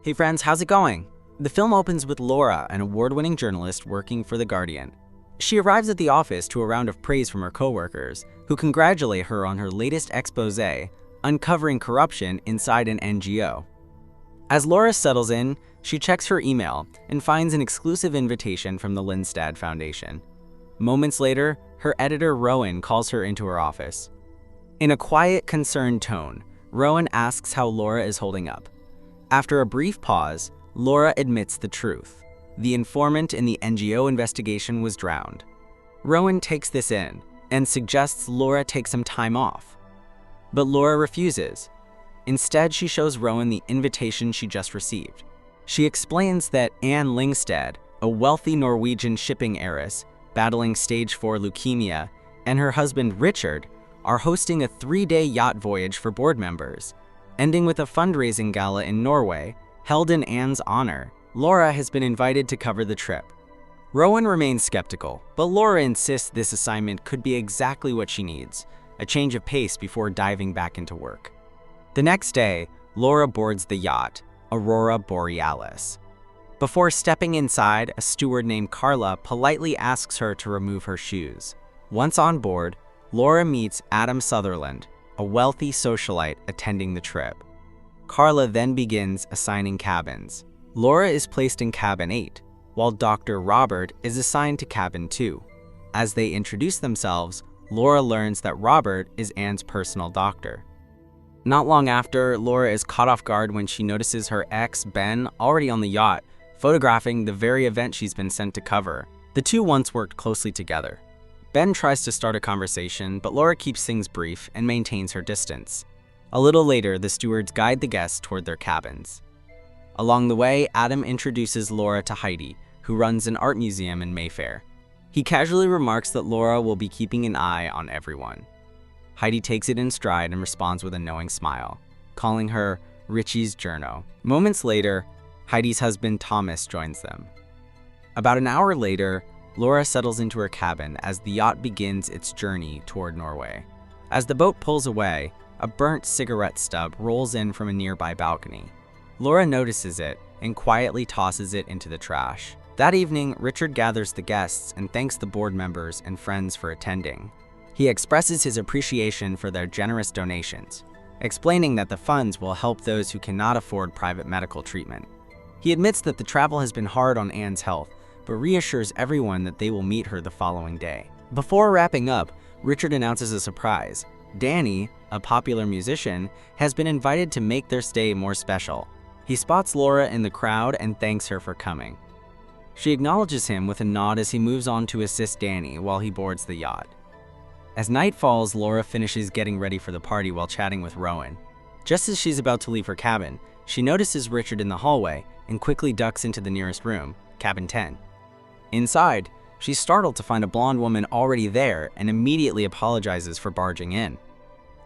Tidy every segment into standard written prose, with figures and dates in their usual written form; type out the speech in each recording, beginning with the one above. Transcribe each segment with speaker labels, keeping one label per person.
Speaker 1: Hey friends, how's it going? The film opens with Laura, an award-winning journalist working for The Guardian. She arrives at the office to a round of praise from her coworkers, who congratulate her on her latest exposé, uncovering corruption inside an NGO. As Laura settles in, she checks her email and finds an exclusive invitation from the Lindstad Foundation. Moments later, her editor Rowan calls her into her office. In a quiet, concerned tone, Rowan asks how Laura is holding up. After a brief pause, Laura admits the truth. The informant in the NGO investigation was drowned. Rowan takes this in and suggests Laura take some time off. But Laura refuses. Instead, she shows Rowan the invitation she just received. She explains that Anne Lyngstad, a wealthy Norwegian shipping heiress battling stage 4 leukemia, and her husband Richard are hosting a 3-day yacht voyage for board members, ending with a fundraising gala in Norway, held in Anne's honor. Laura has been invited to cover the trip. Rowan remains skeptical, but Laura insists this assignment could be exactly what she needs, a change of pace before diving back into work. The next day, Laura boards the yacht, Aurora Borealis. Before stepping inside, a steward named Carla politely asks her to remove her shoes. Once on board, Laura meets Adam Sutherland, a wealthy socialite attending the trip. Carla then begins assigning cabins. Laura is placed in cabin 8, while Dr. Robert is assigned to cabin 2. As they introduce themselves, Laura learns that Robert is Anne's personal doctor. Not long after, Laura is caught off guard when she notices her ex, Ben, already on the yacht, photographing the very event she's been sent to cover. The two once worked closely together. Ben tries to start a conversation, but Laura keeps things brief and maintains her distance. A little later, the stewards guide the guests toward their cabins. Along the way, Adam introduces Laura to Heidi, who runs an art museum in Mayfair. He casually remarks that Laura will be keeping an eye on everyone. Heidi takes it in stride and responds with a knowing smile, calling her Richie's Journo. Moments later, Heidi's husband Thomas joins them. About an hour later, Laura settles into her cabin as the yacht begins its journey toward Norway. As the boat pulls away, a burnt cigarette stub rolls in from a nearby balcony. Laura notices it and quietly tosses it into the trash. That evening, Richard gathers the guests and thanks the board members and friends for attending. He expresses his appreciation for their generous donations, explaining that the funds will help those who cannot afford private medical treatment. He admits that the travel has been hard on Anne's health, but reassures everyone that they will meet her the following day. Before wrapping up, Richard announces a surprise. Danny, a popular musician, has been invited to make their stay more special. He spots Laura in the crowd and thanks her for coming. She acknowledges him with a nod as he moves on to assist Danny while he boards the yacht. As night falls, Laura finishes getting ready for the party while chatting with Rowan. Just as she's about to leave her cabin, she notices Richard in the hallway and quickly ducks into the nearest room, cabin 10. Inside, she's startled to find a blonde woman already there and immediately apologizes for barging in.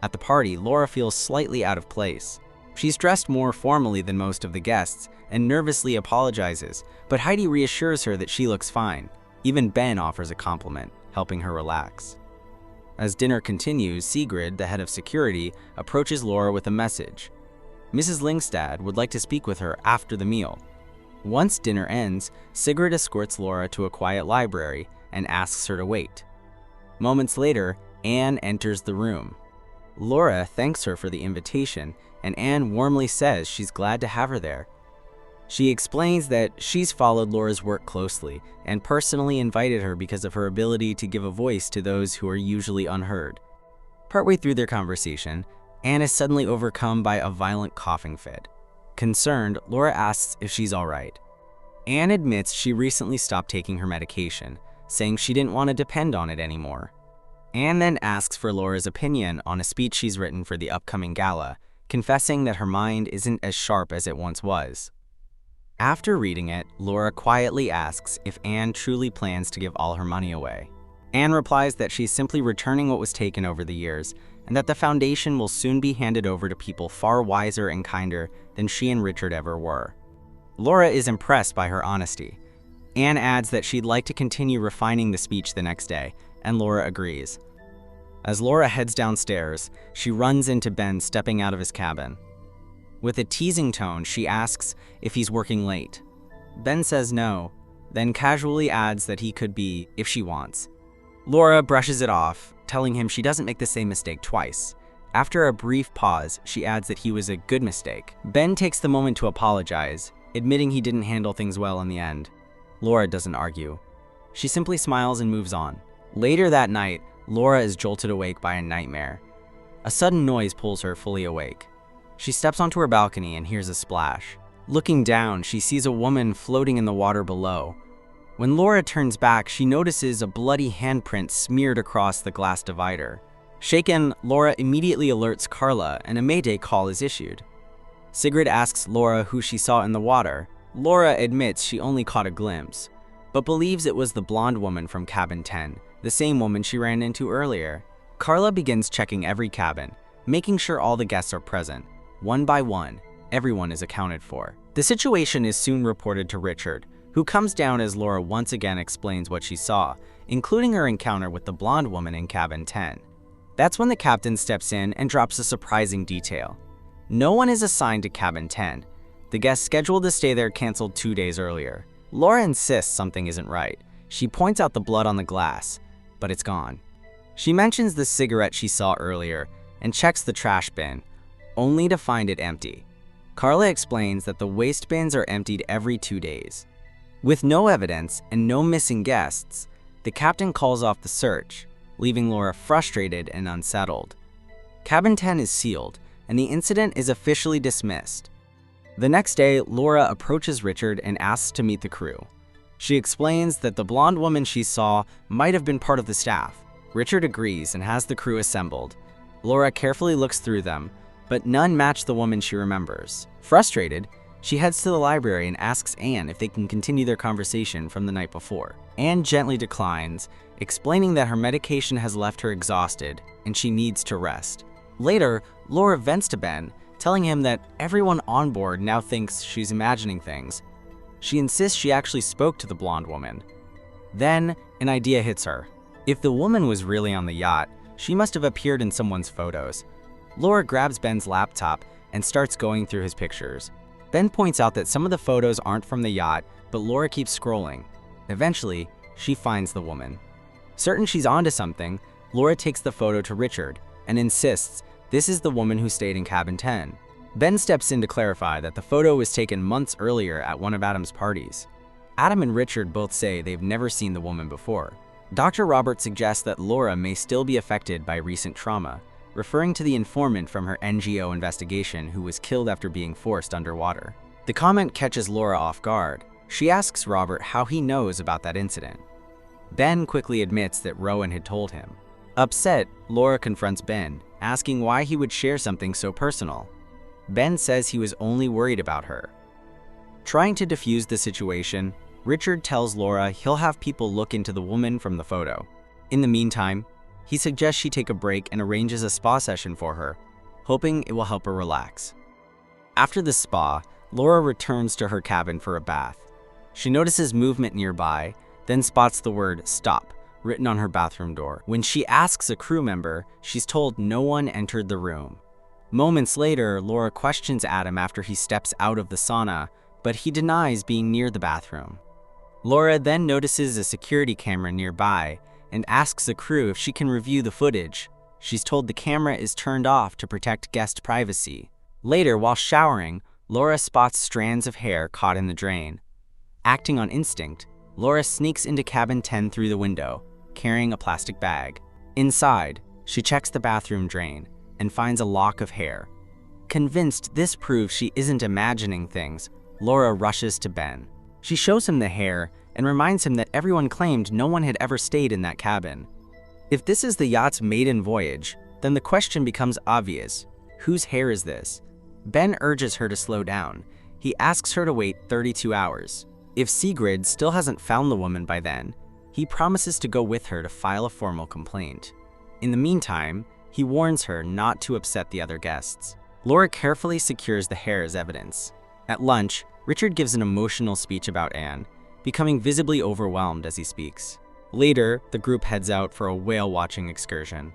Speaker 1: At the party, Laura feels slightly out of place. She's dressed more formally than most of the guests and nervously apologizes, but Heidi reassures her that she looks fine. Even Ben offers a compliment, helping her relax. As dinner continues, Sigrid, the head of security, approaches Laura with a message. Mrs. Lyngstad would like to speak with her after the meal. Once dinner ends, Sigrid escorts Laura to a quiet library and asks her to wait. Moments later, Anne enters the room. Laura thanks her for the invitation, and Anne warmly says she's glad to have her there. She explains that she's followed Laura's work closely and personally invited her because of her ability to give a voice to those who are usually unheard. Partway through their conversation, Anne is suddenly overcome by a violent coughing fit. Concerned, Laura asks if she's all right. Anne admits she recently stopped taking her medication, saying she didn't want to depend on it anymore. Anne then asks for Laura's opinion on a speech she's written for the upcoming gala, confessing that her mind isn't as sharp as it once was. After reading it, Laura quietly asks if Anne truly plans to give all her money away. Anne replies that she's simply returning what was taken over the years, and that the foundation will soon be handed over to people far wiser and kinder than she and Richard ever were. Laura is impressed by her honesty. Anne adds that she'd like to continue refining the speech the next day, and Laura agrees. As Laura heads downstairs, she runs into Ben stepping out of his cabin. With a teasing tone, she asks if he's working late. Ben says no, then casually adds that he could be if she wants. Laura brushes it off, telling him she doesn't make the same mistake twice. After a brief pause, she adds that he was a good mistake. Ben takes the moment to apologize, admitting he didn't handle things well in the end. Laura doesn't argue. She simply smiles and moves on. Later that night, Laura is jolted awake by a nightmare. A sudden noise pulls her fully awake. She steps onto her balcony and hears a splash. Looking down, she sees a woman floating in the water below. When Laura turns back, she notices a bloody handprint smeared across the glass divider. Shaken, Laura immediately alerts Carla and a mayday call is issued. Sigrid asks Laura who she saw in the water. Laura admits she only caught a glimpse, but believes it was the blonde woman from cabin 10, the same woman she ran into earlier. Carla begins checking every cabin, making sure all the guests are present. One by one, everyone is accounted for. The situation is soon reported to Richard, who comes down as Laura once again explains what she saw, including her encounter with the blonde woman in cabin 10. That's when the captain steps in and drops a surprising detail. No one is assigned to cabin 10. The guests scheduled to stay there canceled 2 days earlier. Laura insists something isn't right. She points out the blood on the glass, but it's gone. She mentions the cigarette she saw earlier and checks the trash bin, only to find it empty. Carla explains that the waste bins are emptied every 2 days. With no evidence and no missing guests, the captain calls off the search, leaving Laura frustrated and unsettled. Cabin 10 is sealed, and the incident is officially dismissed. The next day, Laura approaches Richard and asks to meet the crew. She explains that the blonde woman she saw might have been part of the staff. Richard agrees and has the crew assembled. Laura carefully looks through them, but none match the woman she remembers. Frustrated, she heads to the library and asks Anne if they can continue their conversation from the night before. Anne gently declines, explaining that her medication has left her exhausted and she needs to rest. Later, Laura vents to Ben, telling him that everyone on board now thinks she's imagining things. She insists she actually spoke to the blonde woman. Then, an idea hits her. If the woman was really on the yacht, she must have appeared in someone's photos. Laura grabs Ben's laptop and starts going through his pictures. Ben points out that some of the photos aren't from the yacht, but Laura keeps scrolling. Eventually, she finds the woman. Certain she's onto something, Laura takes the photo to Richard and insists this is the woman who stayed in cabin 10. Ben steps in to clarify that the photo was taken months earlier at one of Adam's parties. Adam and Richard both say they've never seen the woman before. Dr. Robert suggests that Laura may still be affected by recent trauma, referring to the informant from her NGO investigation who was killed after being forced underwater. The comment catches Laura off guard. She asks Robert how he knows about that incident. Ben quickly admits that Rowan had told him. Upset, Laura confronts Ben, asking why he would share something so personal. Ben says he was only worried about her. Trying to defuse the situation, Richard tells Laura he'll have people look into the woman from the photo. In the meantime, he suggests she take a break and arranges a spa session for her, hoping it will help her relax. After the spa, Laura returns to her cabin for a bath. She notices movement nearby, then spots the word "stop" written on her bathroom door. When she asks a crew member, she's told no one entered the room. Moments later, Laura questions Adam after he steps out of the sauna, but he denies being near the bathroom. Laura then notices a security camera nearby and asks the crew if she can review the footage. She's told the camera is turned off to protect guest privacy. Later, while showering, Laura spots strands of hair caught in the drain. Acting on instinct, Laura sneaks into cabin 10 through the window, carrying a plastic bag. Inside, she checks the bathroom drain and finds a lock of hair. Convinced this proves she isn't imagining things, Laura rushes to Ben. She shows him the hair and reminds him that everyone claimed no one had ever stayed in that cabin. If this is the yacht's maiden voyage, then the question becomes obvious. Whose hair is this? Ben urges her to slow down. He asks her to wait 32 hours. If Sigrid still hasn't found the woman by then, he promises to go with her to file a formal complaint. In the meantime, he warns her not to upset the other guests. Laura carefully secures the hair as evidence. At lunch, Richard gives an emotional speech about Anne, becoming visibly overwhelmed as he speaks. Later, the group heads out for a whale-watching excursion.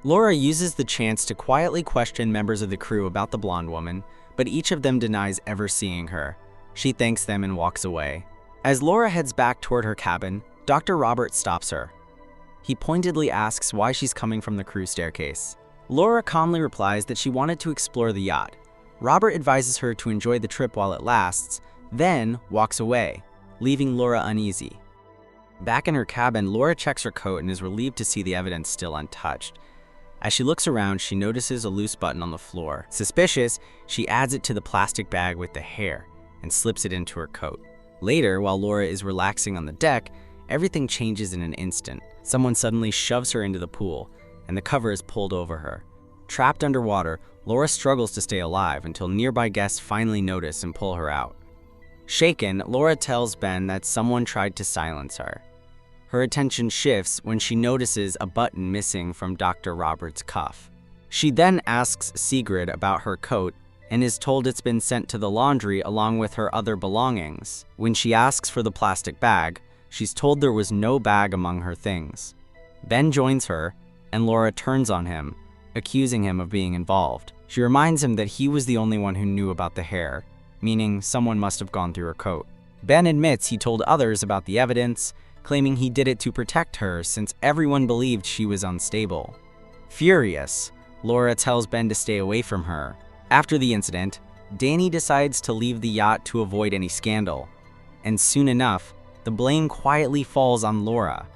Speaker 1: Laura uses the chance to quietly question members of the crew about the blonde woman, but each of them denies ever seeing her. She thanks them and walks away. As Laura heads back toward her cabin, Dr. Robert stops her. He pointedly asks why she's coming from the crew staircase. Laura calmly replies that she wanted to explore the yacht. Robert advises her to enjoy the trip while it lasts, then walks away, leaving Laura uneasy. Back in her cabin, Laura checks her coat and is relieved to see the evidence still untouched. As she looks around, she notices a loose button on the floor. Suspicious, she adds it to the plastic bag with the hair and slips it into her coat. Later, while Laura is relaxing on the deck, everything changes in an instant. Someone suddenly shoves her into the pool, and the cover is pulled over her. Trapped underwater, Laura struggles to stay alive until nearby guests finally notice and pull her out. Shaken, Laura tells Ben that someone tried to silence her. Her attention shifts when she notices a button missing from Dr. Robert's cuff. She then asks Sigrid about her coat and is told it's been sent to the laundry along with her other belongings. When she asks for the plastic bag, she's told there was no bag among her things. Ben joins her, and Laura turns on him, accusing him of being involved. She reminds him that he was the only one who knew about the hair, meaning someone must have gone through her coat. Ben admits he told others about the evidence, claiming he did it to protect her since everyone believed she was unstable. Furious, Laura tells Ben to stay away from her. After the incident, Danny decides to leave the yacht to avoid any scandal, and soon enough, the blame quietly falls on Laura.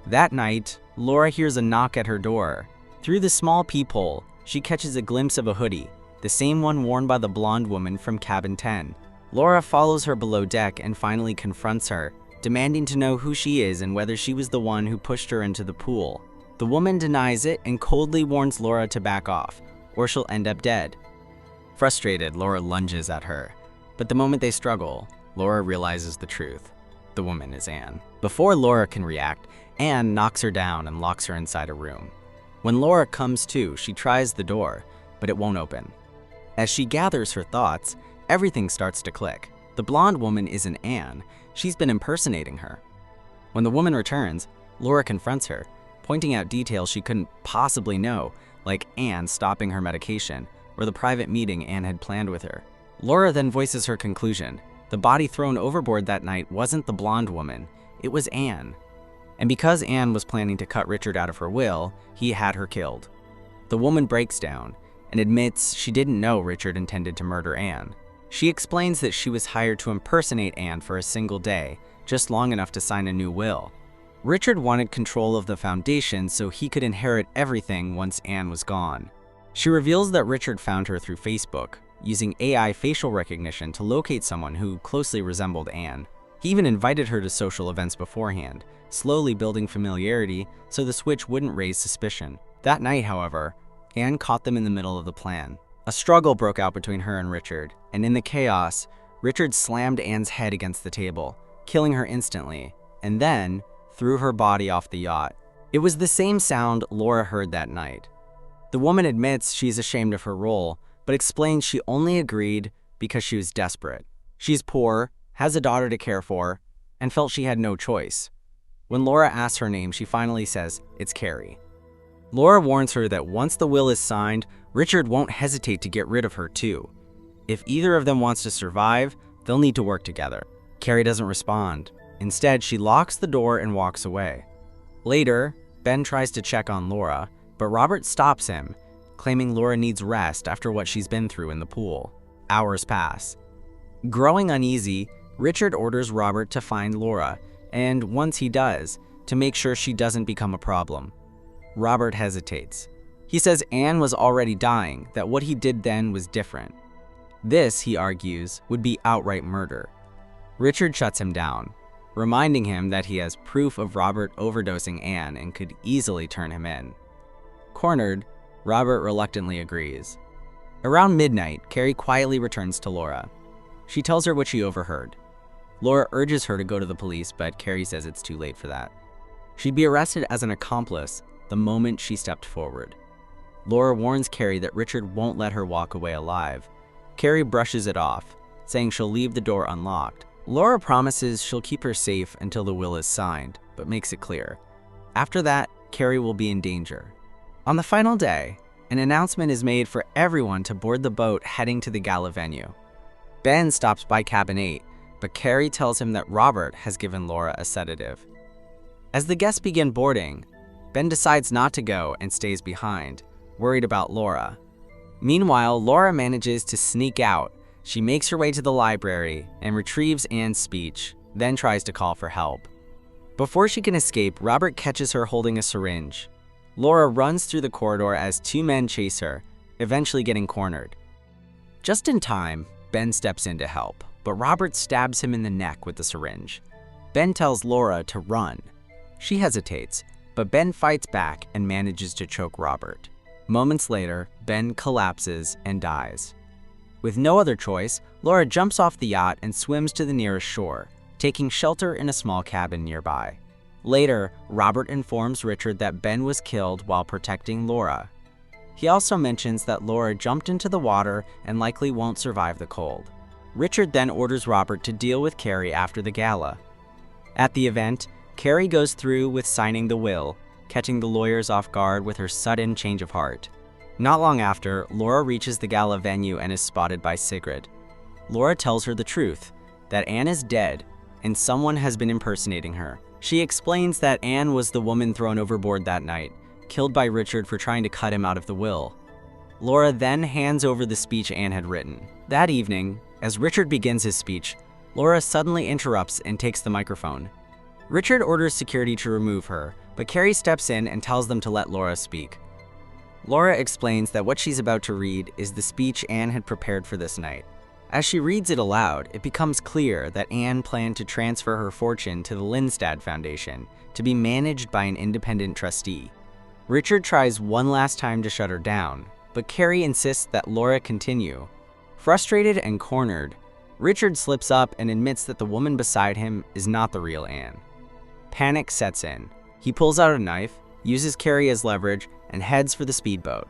Speaker 1: That night, Laura hears a knock at her door. Through the small peephole, she catches a glimpse of a hoodie, the same one worn by the blonde woman from Cabin 10. Laura follows her below deck and finally confronts her, demanding to know who she is and whether she was the one who pushed her into the pool. The woman denies it and coldly warns Laura to back off, or she'll end up dead. Frustrated, Laura lunges at her, but the moment they struggle, Laura realizes the truth. The woman is Anne. Before Laura can react, Anne knocks her down and locks her inside a room. When Laura comes to, she tries the door, but it won't open. As she gathers her thoughts, everything starts to click. The blonde woman isn't Anne. She's been impersonating her. When the woman returns, Laura confronts her, pointing out details she couldn't possibly know, like Anne stopping her medication or the private meeting Anne had planned with her. Laura then voices her conclusion. The body thrown overboard that night wasn't the blonde woman, it was Anne. And because Anne was planning to cut Richard out of her will, he had her killed. The woman breaks down and admits she didn't know Richard intended to murder Anne. She explains that she was hired to impersonate Anne for a single day, just long enough to sign a new will. Richard wanted control of the foundation so he could inherit everything once Anne was gone. She reveals that Richard found her through Facebook, using AI facial recognition to locate someone who closely resembled Anne. He even invited her to social events beforehand, slowly building familiarity so the switch wouldn't raise suspicion. That night, however, Anne caught them in the middle of the plan. A struggle broke out between her and Richard, and in the chaos, Richard slammed Anne's head against the table, killing her instantly, and then threw her body off the yacht. It was the same sound Laura heard that night. The woman admits she's ashamed of her role, but explains she only agreed because she was desperate. She's poor, has a daughter to care for, and felt she had no choice. When Laura asks her name, she finally says, "It's Carrie." Laura warns her that once the will is signed, Richard won't hesitate to get rid of her too. If either of them wants to survive, they'll need to work together. Carrie doesn't respond. Instead, she locks the door and walks away. Later, Ben tries to check on Laura, but Robert stops him, claiming Laura needs rest after what she's been through in the pool. Hours pass. Growing uneasy, Richard orders Robert to find Laura, and once he does, to make sure she doesn't become a problem. Robert hesitates. He says Anne was already dying, that what he did then was different. This, he argues, would be outright murder. Richard shuts him down, reminding him that he has proof of Robert overdosing Anne and could easily turn him in. Cornered, Robert reluctantly agrees. Around midnight, Carrie quietly returns to Laura. She tells her what she overheard. Laura urges her to go to the police, but Carrie says it's too late for that. She'd be arrested as an accomplice the moment she stepped forward. Laura warns Carrie that Richard won't let her walk away alive. Carrie brushes it off, saying she'll leave the door unlocked. Laura promises she'll keep her safe until the will is signed, but makes it clear. After that, Carrie will be in danger. On the final day, an announcement is made for everyone to board the boat heading to the gala venue. Ben stops by cabin 8, but Carrie tells him that Robert has given Laura a sedative. As the guests begin boarding, Ben decides not to go and stays behind, worried about Laura. Meanwhile, Laura manages to sneak out. She makes her way to the library and retrieves Anne's speech, then tries to call for help. Before she can escape, Robert catches her holding a syringe. Laura runs through the corridor as 2 men chase her, eventually getting cornered. Just in time, Ben steps in to help, but Robert stabs him in the neck with the syringe. Ben tells Laura to run. She hesitates, but Ben fights back and manages to choke Robert. Moments later, Ben collapses and dies. With no other choice, Laura jumps off the yacht and swims to the nearest shore, taking shelter in a small cabin nearby. Later, Robert informs Richard that Ben was killed while protecting Laura. He also mentions that Laura jumped into the water and likely won't survive the cold. Richard then orders Robert to deal with Carrie after the gala. At the event, Carrie goes through with signing the will, catching the lawyers off guard with her sudden change of heart. Not long after, Laura reaches the gala venue and is spotted by Sigrid. Laura tells her the truth, that Anne is dead and someone has been impersonating her. She explains that Anne was the woman thrown overboard that night, killed by Richard for trying to cut him out of the will. Laura then hands over the speech Anne had written. That evening, as Richard begins his speech, Laura suddenly interrupts and takes the microphone. Richard orders security to remove her, but Carrie steps in and tells them to let Laura speak. Laura explains that what she's about to read is the speech Anne had prepared for this night. As she reads it aloud, it becomes clear that Anne planned to transfer her fortune to the Lindstad Foundation to be managed by an independent trustee. Richard tries one last time to shut her down, but Carrie insists that Laura continue. Frustrated and cornered, Richard slips up and admits that the woman beside him is not the real Anne. Panic sets in. He pulls out a knife, uses Carrie as leverage, and heads for the speedboat.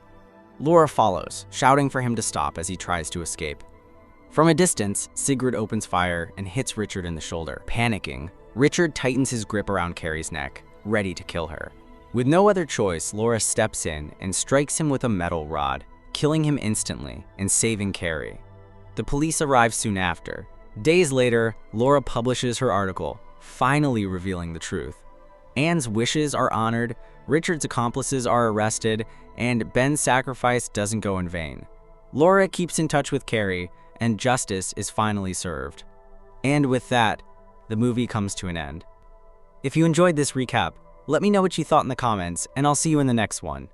Speaker 1: Laura follows, shouting for him to stop as he tries to escape. From a distance, Sigrid opens fire and hits Richard in the shoulder. Panicking, Richard tightens his grip around Carrie's neck, ready to kill her. With no other choice, Laura steps in and strikes him with a metal rod, killing him instantly and saving Carrie. The police arrive soon after. Days later, Laura publishes her article, finally revealing the truth. Anne's wishes are honored, Richard's accomplices are arrested, and Ben's sacrifice doesn't go in vain. Laura keeps in touch with Carrie, and justice is finally served. And with that, the movie comes to an end. If you enjoyed this recap, let me know what you thought in the comments, and I'll see you in the next one.